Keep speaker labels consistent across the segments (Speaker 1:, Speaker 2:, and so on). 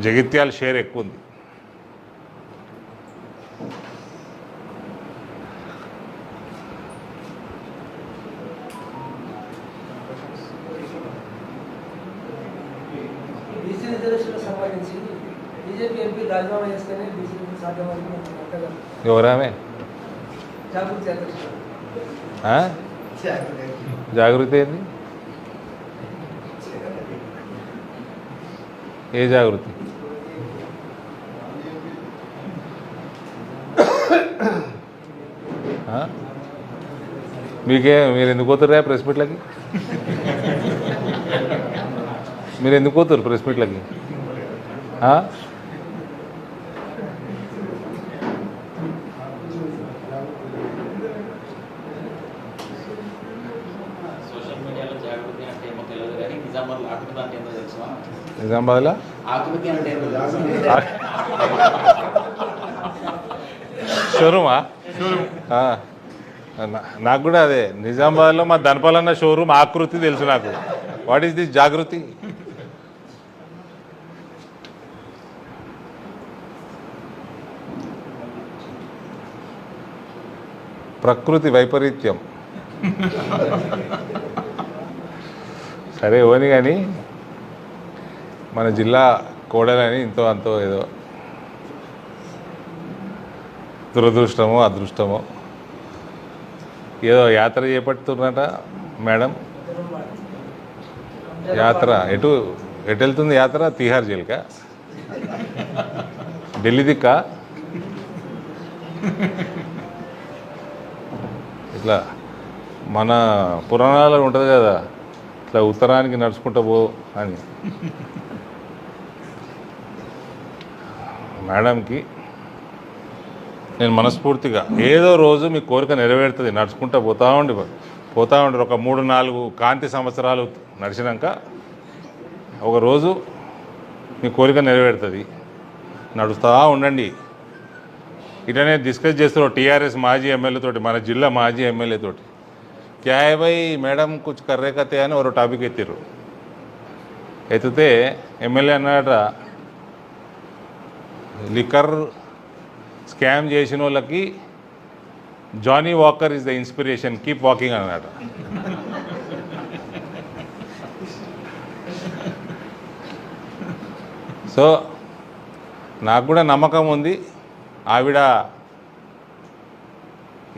Speaker 1: Jagtial share ఎక్కువ ఉంది. ఎవరామే జాగృతి ఏంది? ఏ జాగృతి? మీరు ఎందుకు పోతారా ప్రెస్ మీట్లకి? మీరు ఎందుకు పోతారు ప్రెస్ మీట్లకి? నిజామాబాద్లో షోరూమా? నాకు కూడా అదే, నిజామాబాద్లో మా ధనపాలన్న షోరూమ్ ఆకృతి తెలుసు నాకు. వాట్ ఈస్ దిస్ జాగృతి? ప్రకృతి వైపరీత్యం. సరే ఓని, కానీ మన జిల్లా కోడలని ఇంతో అంతో ఏదో దురదృష్టమో అదృష్టమో ఏదో యాత్ర చేపడుతున్నట మేడం. యాత్ర ఎటు వెళ్తుంది యాత్ర? తిహార్ జైలుకా? ఢిల్లీ దిక్కా? ఇట్లా మన పురాణాలు ఉంటుంది కదా, ఇట్లా ఉత్తరానికి నడుచుకుంటూ పో అని. మేడంకి నేను మనస్ఫూర్తిగా, ఏదో రోజు మీ కోరిక నెరవేరుతుంది, నడుచుకుంటూ పోతూ ఉండి ఒక 3-4 కాంతి సంవత్సరాలు నడిచినాక ఒకరోజు మీ కోరిక నెరవేరుతుంది. నడుస్తూ ఉండండి. ఇటనే డిస్కస్ చేస్తున్నారు టీఆర్ఎస్ మాజీ ఎమ్మెల్యేతోటి, మన జిల్లా మాజీ ఎమ్మెల్యేతోటి. క్యా హై భాయ్ మేడం కుచ్ కర్రే కతే అని ఒక టాపిక్ ఎత్తిర్రు. ఎత్తితే ఎమ్మెల్యే అన్నాడట, లిక్కర్ స్కామ్ చేసిన వాళ్ళకి Johnnie Walker is the inspiration, keep walking అన్నాడు. సో నాకు కూడా నమ్మకం ఉంది, ఆవిడ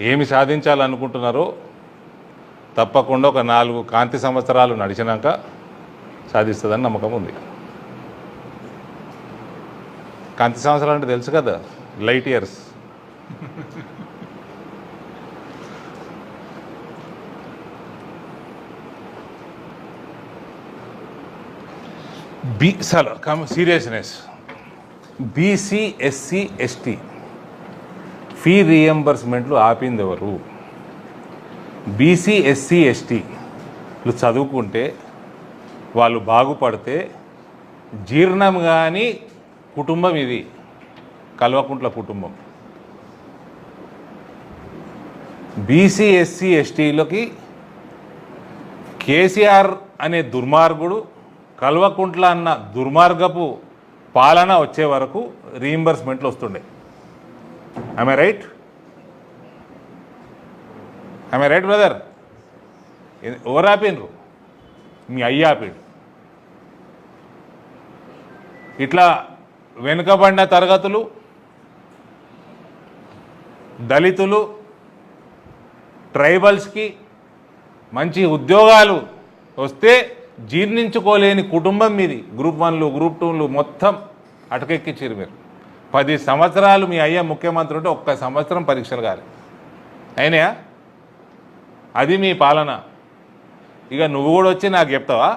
Speaker 1: ఏమి సాధించాలనుకుంటున్నారో తప్పకుండా ఒక 4 కాంతి సంవత్సరాలు నడిచినాక సాధిస్తుందని నమ్మకం ఉంది. కాంతి సంవత్సరాలు అంటే తెలుసు కదా, light years. Seriousness. BC SC ST fee రీఎంబర్స్మెంట్లు ఆపింది ఎవరు? బీసీ ఎస్సీ ఎస్టీలు చదువుకుంటే, వాళ్ళు బాగుపడితే జీర్ణం కాని కుటుంబం ఇది, కల్వకుంట్ల కుటుంబం. బీసీ ఎస్సీ ఎస్టీలకి కేసీఆర్ అనే దుర్మార్గుడు, కల్వకుంట్ల అన్న దుర్మార్గపు పాలన వచ్చే వరకు రీఎంబర్స్మెంట్లు వస్తుండే. I'm I right? I'm I right brother? ఎవరు ఆపిండ్రు? మీ అయ్య ఆపిండు. ఇట్లా వెనుకబడిన తరగతులు, దళితులు, ట్రైబల్స్కి మంచి ఉద్యోగాలు వస్తే జీర్ణించుకోలేని కుటుంబం మీది. గ్రూప్ 1లు, గ్రూప్ 2లు మొత్తం అటకెక్కించారు మీరు. 10 సంవత్సరాలు మీ అయ్య ముఖ్యమంత్రి ఉంటే ఒక్క సంవత్సరం పరీక్షలు కాదు అయినాయా? అది మీ పాలన. ఇక నువ్వు కూడా వచ్చి నాకు చెప్తావా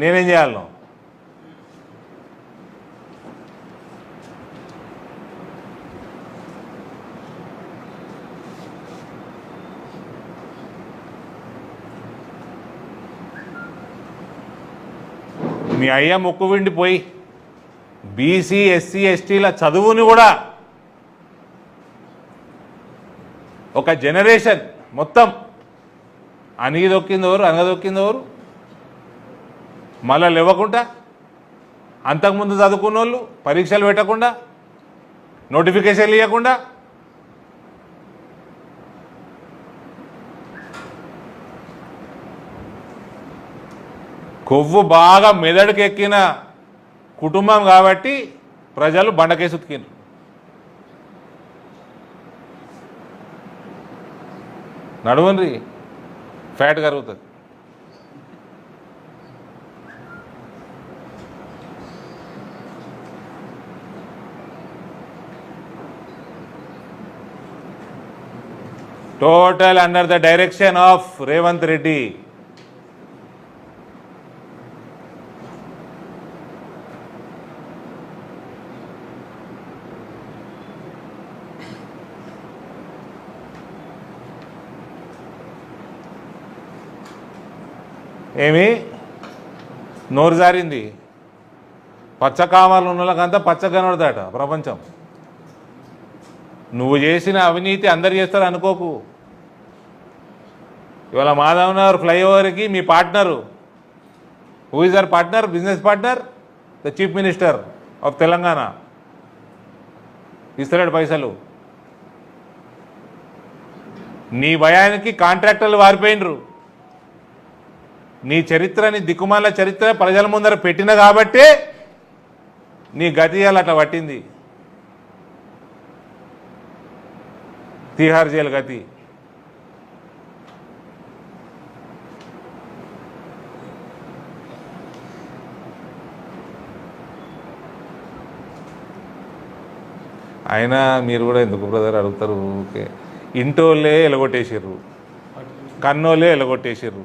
Speaker 1: నేనేం చేయాలను? మీ అయ్య ముక్కు విండిపోయి బీసీ ఎస్సీ ఎస్టీల చదువుని కూడా ఒక జనరేషన్ మొత్తం అణిగిదొక్కిందెవరు, అనగదొక్కిందెవరు? మళ్ళా లేవకుండా అంతకుముందు చదువుకున్న వాళ్ళు పరీక్షలు పెట్టకుండా, నోటిఫికేషన్లు ఇవ్వకుండా, కొవ్వు బాగా మెదడుకు ఎక్కిన కుటుంబం కాబట్టి ప్రజలు బండకేసి ఉతికినారు. నడువండి, ఫ్యాట్ కరుగుతుంది. Total under the direction of Revanth Reddy. ఏమి నోరు జారింది, పచ్చకామర్లు ఉన్న వాళ్ళకంతా పచ్చగనోడతాట ప్రపంచం. నువ్వు చేసిన అవినీతి అందరు చేస్తారు అనుకోకు. ఇవాళ మాధవనగర్ ఫ్లైఓవర్కి మీ partner, who is our partner, business partner, the chief minister of Telangana ఇస్తలేడు పైసలు. నీ భయానికి కాంట్రాక్టర్లు వారిపోయినరు. నీ చరిత్రని దిక్కుమాల చరిత్ర ప్రజల ముందర పెట్టిన కాబట్టే నీ గతి అట్లా పట్టింది, తిహార్ జైలు గతి. అయినా మీరు కూడా ఎందుకు బ్రదర్ అడుగుతారు? ఓకే, ఇంటోళ్ళే ఎలగొట్టేసారు, కన్నోళ్ళే ఎలగొట్టేసారు,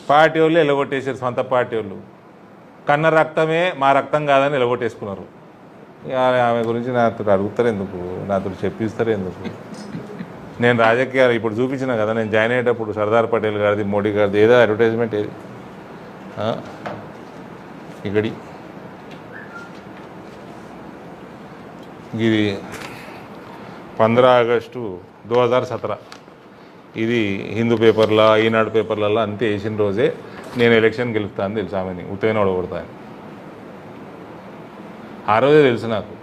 Speaker 1: పార్టీ వాళ్ళు ఎలగొట్టేసారు, సొంత పార్టీ వాళ్ళు. కన్న రక్తమే మా రక్తం కాదని ఎలగొట్టేసుకున్నారు. ఆమె గురించి నాతో అడుగుతారు ఎందుకు, నాతో చెప్పిస్తారు ఎందుకు? నేను రాజకీయాలు ఇప్పుడు చూపించిన కదా, నేను జాయిన్ అయ్యేటప్పుడు సర్దార్ పటేల్ గారిది, మోడీ గారిది ఏదో అడ్వర్టైజ్మెంట్ ఏది ఇక్కడి ఇది 15 ఆగస్టు 2017 ఇది హిందూ పేపర్లో, ఈనాడు పేపర్లలో అంతే వేసిన రోజే నేను ఎలక్షన్ గెలుస్తాను తెలుసు ఆమెని, ఉత్తైన ఓడగొడతాను. ఆ రోజే తెలుసు నాకు.